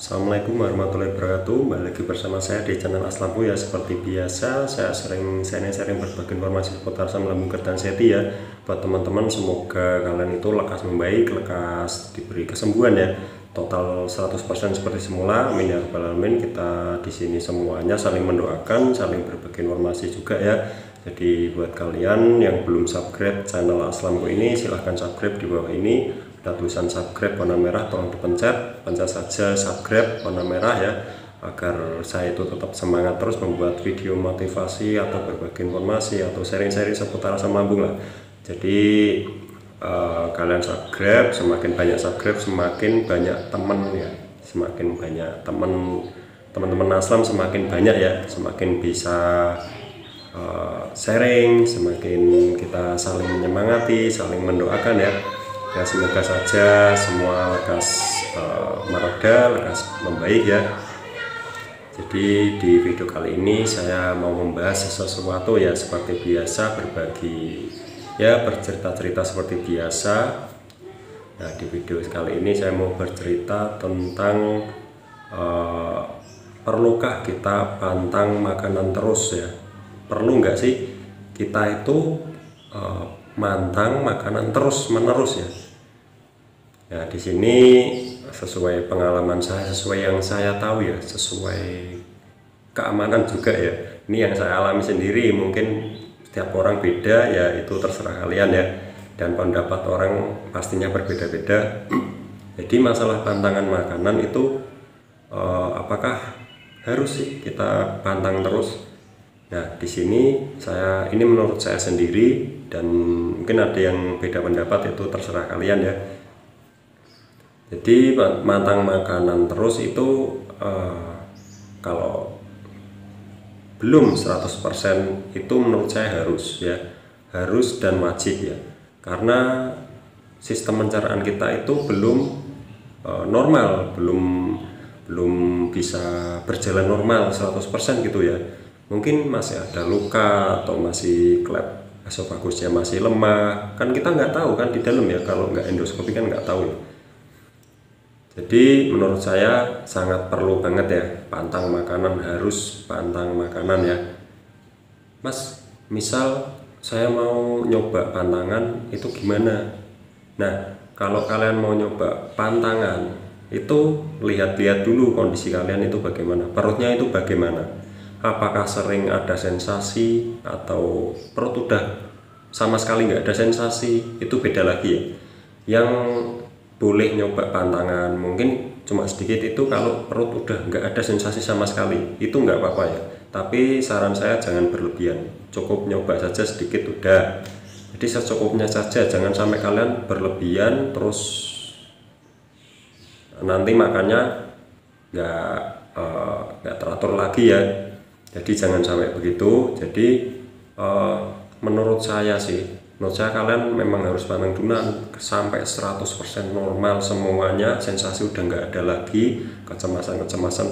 Assalamualaikum warahmatullahi wabarakatuh. Balik lagi bersama saya di channel Aslampu ya. Seperti biasa, saya sering berbagi informasi seputar asam lambung dan seti ya. Buat teman-teman, semoga kalian itu lekas membaik, lekas diberi kesembuhan ya. Total 100% seperti semula. Amin ya rabbal alamin. Kita di sini semuanya saling mendoakan, saling berbagi informasi juga ya. Jadi buat kalian yang belum subscribe channel Aslampu ini, silahkan subscribe di bawah ini. Ada tulisan subscribe warna merah, tolong dipencet saja subscribe warna merah ya, agar saya itu tetap semangat terus membuat video motivasi atau berbagi informasi atau sharing-sharing seputar asam lambung lah. Jadi kalian subscribe, semakin banyak subscribe semakin banyak teman ya, semakin banyak teman-teman Aslam semakin banyak ya, semakin bisa sharing, semakin kita saling menyemangati, saling mendoakan ya. Ya semoga saja semua lekas mereda, lekas membaik ya. Jadi di video kali ini saya mau membahas sesuatu ya, seperti biasa berbagi ya, bercerita-cerita seperti biasa. Nah di video kali ini saya mau bercerita tentang perlukah kita pantang makanan terus ya? Perlu nggak sih kita itu mantang makanan terus menerus ya? Ya di sini sesuai pengalaman saya, sesuai yang saya tahu ya, sesuai keamanan juga ya. Ini yang saya alami sendiri, mungkin setiap orang beda ya, itu terserah kalian ya. Dan pendapat orang pastinya berbeda-beda. Jadi masalah pantangan makanan itu apakah harus sih kita pantang terus? Nah di sini ini menurut saya sendiri, dan mungkin ada yang beda pendapat, itu terserah kalian ya. Jadi pantang makanan terus itu kalau belum 100% itu menurut saya harus ya, harus dan wajib ya, karena sistem pencernaan kita itu belum normal, belum bisa berjalan normal 100% gitu ya. Mungkin masih ada luka atau masih klep esofagusnya masih lemah, kan kita nggak tahu kan di dalam ya, kalau nggak endoskopi kan nggak tahu ya. Jadi menurut saya sangat perlu banget ya pantang makanan, harus pantang makanan ya. Mas, misal saya mau nyoba pantangan itu gimana? Nah, kalau kalian mau nyoba pantangan itu lihat-lihat dulu kondisi kalian itu bagaimana, perutnya itu bagaimana, apakah sering ada sensasi atau perut udah sama sekali nggak ada sensasi, itu beda lagi ya. Yang boleh nyoba pantangan mungkin cuma sedikit itu kalau perut udah nggak ada sensasi sama sekali, itu nggak apa-apa ya, tapi saran saya jangan berlebihan, cukup nyoba saja sedikit udah. Jadi secukupnya saja, jangan sampai kalian berlebihan terus nanti makannya nggak teratur lagi ya. Jadi jangan sampai begitu. Jadi menurut saya kalian memang harus pantang dulu sampai 100% normal semuanya, sensasi udah nggak ada lagi, kecemasan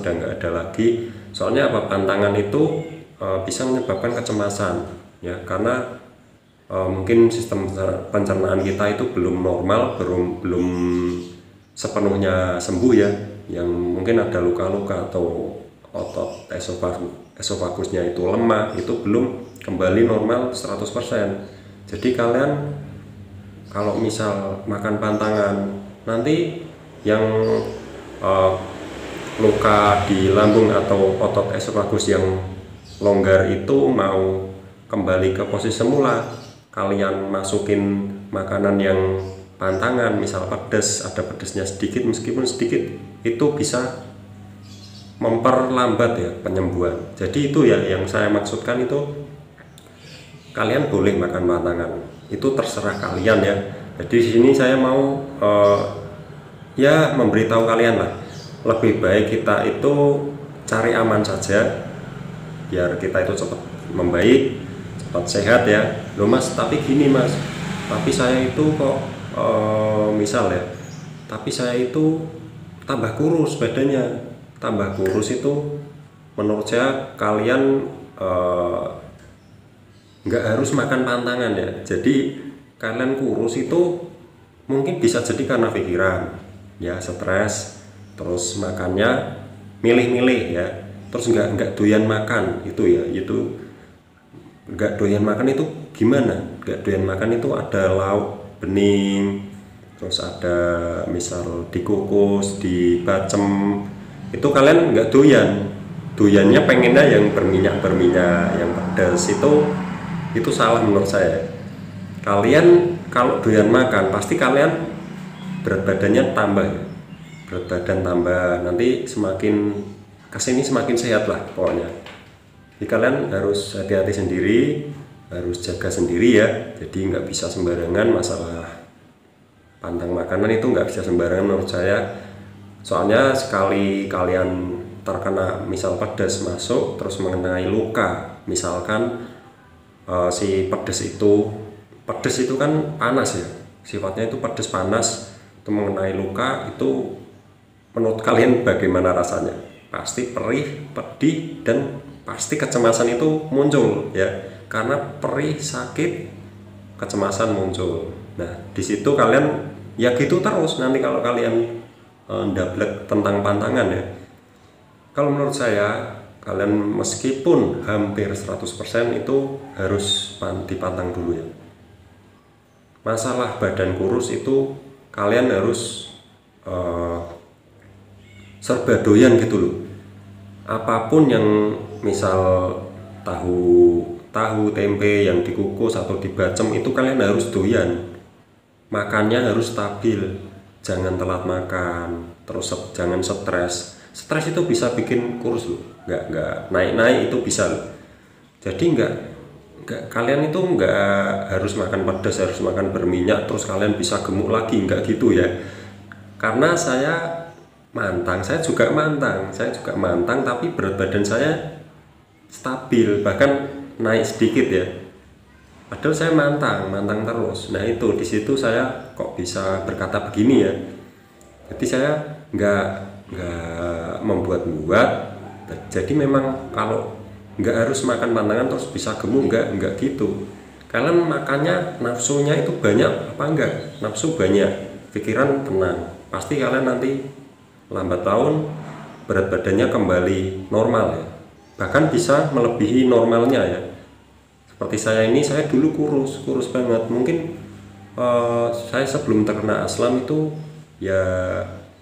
udah nggak ada lagi. Soalnya apa, pantangan itu bisa menyebabkan kecemasan ya, karena mungkin sistem pencernaan kita itu belum normal, belum sepenuhnya sembuh ya, yang mungkin ada luka-luka atau otot esofagusnya itu lemah, itu belum kembali normal 100%. Jadi kalian kalau misal makan pantangan, nanti yang luka di lambung atau otot esofagus yang longgar itu mau kembali ke posisi semula, kalian masukin makanan yang pantangan, misal pedas, ada pedasnya sedikit, meskipun sedikit, itu bisa memperlambat ya penyembuhan. Jadi itu ya yang saya maksudkan, itu kalian boleh makan pantangan, itu terserah kalian ya. Jadi di sini saya mau ya memberitahu kalian lah, lebih baik kita itu cari aman saja biar kita itu cepat membaik, cepat sehat ya. Loh mas, tapi gini mas, tapi saya itu kok misal ya, tapi saya itu tambah kurus badannya. Tambah kurus itu menurut saya kalian nggak harus makan pantangan ya. Jadi kalian kurus itu mungkin bisa jadi karena pikiran ya, stres, terus makannya milih-milih ya, terus nggak doyan makan itu ya, itu nggak doyan makan itu gimana? Nggak doyan makan itu ada lauk bening, terus ada misal dikukus, dibacem, itu kalian nggak doyan, doyannya pengennya yang berminyak, yang pedas, itu salah menurut saya. Kalian kalau doyan makan pasti kalian berat badannya tambah ya. Berat badan tambah, nanti semakin kesini semakin sehat lah pokoknya. Jadi kalian harus hati-hati sendiri, harus jaga sendiri ya. Jadi nggak bisa sembarangan masalah pantang makanan, itu nggak bisa sembarangan menurut saya. Soalnya sekali kalian terkena misal pedas masuk terus mengenai luka, misalkan si pedas itu kan panas ya, sifatnya itu pedas panas, itu mengenai luka, itu menurut kalian bagaimana rasanya? Pasti perih, pedih, dan pasti kecemasan itu muncul ya, karena perih, sakit, kecemasan muncul. Nah di situ kalian ya gitu terus nanti kalau kalian ndablek tentang pantangan ya. Kalau menurut saya kalian meskipun hampir 100% itu harus dipantang dulu ya. Masalah badan kurus itu kalian harus serba doyan gitu loh. Apapun yang misal tahu tempe yang dikukus atau dibacem itu kalian harus doyan. Makannya harus stabil, jangan telat makan, terus jangan stres. Stres itu bisa bikin kurus loh, nggak naik itu bisa loh. Jadi nggak kalian itu nggak harus makan pedas, harus makan berminyak terus kalian bisa gemuk lagi, nggak gitu ya. Karena saya juga mantang, tapi berat badan saya stabil, bahkan naik sedikit ya. Padahal saya mantang terus. Nah itu di situ saya kok bisa berkata begini ya. Jadi saya nggak membuat-buat. Jadi memang kalau nggak harus makan pantangan terus bisa gemuk, nggak gitu. Kalian makannya nafsunya itu banyak apa enggak? Nafsu banyak, pikiran tenang. Pasti kalian nanti lambat laun berat badannya kembali normal ya. Bahkan bisa melebihi normalnya ya. Seperti saya dulu kurus banget. Mungkin saya sebelum terkena aslam itu ya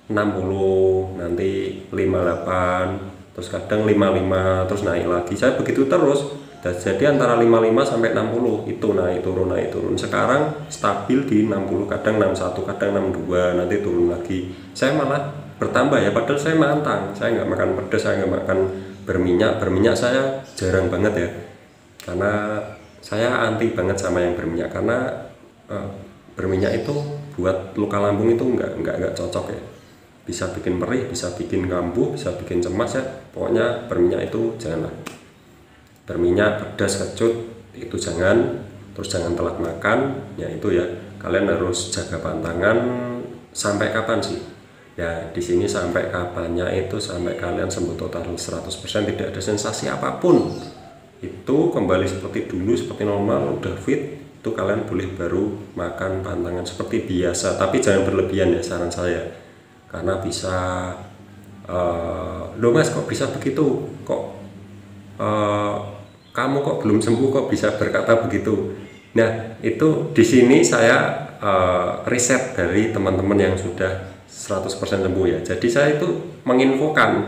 60, nanti 58, terus kadang 55, terus naik lagi. Saya begitu terus. Jadi antara 55 sampai 60 itu naik turun. Sekarang stabil di 60, kadang 61, kadang 62, nanti turun lagi. Saya malah bertambah ya, padahal saya mantang. Saya nggak makan pedas, saya nggak makan berminyak saya jarang banget ya. Karena saya anti banget sama yang berminyak, karena berminyak itu buat luka lambung itu nggak cocok ya. Bisa bikin perih, bisa bikin kambuh, bisa bikin cemas ya. Pokoknya berminyak itu janganlah. Berminyak, pedas, kecut itu jangan. Terus jangan telat makan, ya itu ya. Kalian harus jaga pantangan sampai kapan sih? Ya di sini sampai kapannya itu sampai kalian sembuh total 100%, tidak ada sensasi apapun. Itu kembali seperti dulu, seperti normal, udah fit, itu kalian boleh baru makan pantangan seperti biasa, tapi jangan berlebihan ya saran saya, karena bisa loh mas kok bisa begitu, kok kamu kok belum sembuh kok bisa berkata begitu. Nah itu di sini saya riset dari teman-teman yang sudah 100% sembuh ya. Jadi saya itu menginfokan,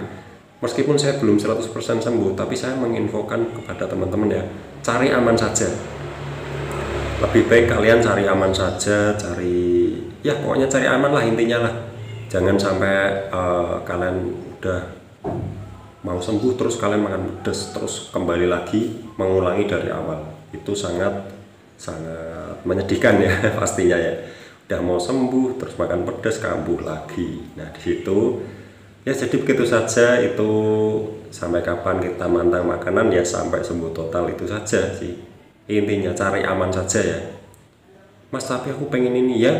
meskipun saya belum 100% sembuh, tapi saya menginfokan kepada teman-teman ya, cari aman saja. Lebih baik kalian cari aman saja, pokoknya cari aman lah intinya lah. Jangan sampai kalian udah mau sembuh terus kalian makan pedas terus kembali lagi mengulangi dari awal. Itu sangat menyedihkan ya pastinya ya. Udah mau sembuh terus makan pedas kambuh lagi. Nah di situ ya, jadi begitu saja. Itu sampai kapan kita mantang makanan ya sampai sembuh total, itu saja sih intinya. Cari aman saja ya. Mas tapi aku pengen ini ya,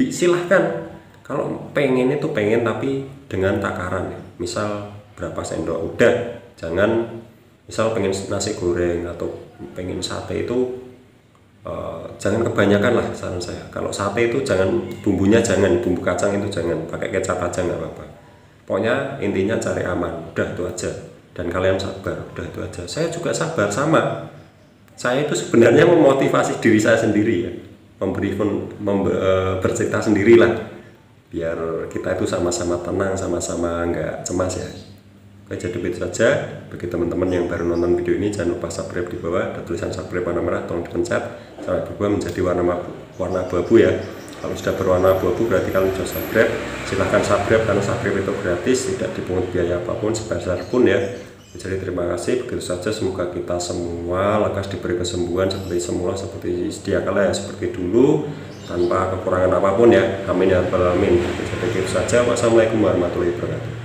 silahkan. Kalau pengen itu pengen, tapi dengan takaran ya. Misal berapa sendok udah, jangan misal pengen nasi goreng atau pengen sate itu jangan kebanyakan lah saran saya. Kalau sate itu jangan bumbunya, jangan bumbu kacang itu jangan, pakai kecap aja nggak apa-apa. Pokoknya intinya cari aman, udah itu aja. Dan kalian sabar, udah itu aja. Saya juga sabar, sama. Saya itu sebenarnya memotivasi diri saya sendiri ya, bercerita sendirilah, biar kita itu sama-sama tenang, sama-sama nggak cemas ya. Oke, jadi itu saja. Bagi teman-teman yang baru nonton video ini, jangan lupa subscribe di bawah, ada tulisan subscribe warna merah, tolong dipencet sampai berubah menjadi warna abu-abu ya. Kalau sudah berwarna abu-abu berarti kalian sudah subscribe. Silahkan subscribe, karena subscribe itu gratis, tidak dipungut biaya apapun sebesar pun ya. Jadi terima kasih, begitu saja. Semoga kita semua lekas diberi kesembuhan seperti semula, seperti sedia kala ya, seperti dulu, tanpa kekurangan apapun ya. Amin ya rabbal alamin. Jadi begitu saja. Wassalamualaikum warahmatullahi wabarakatuh.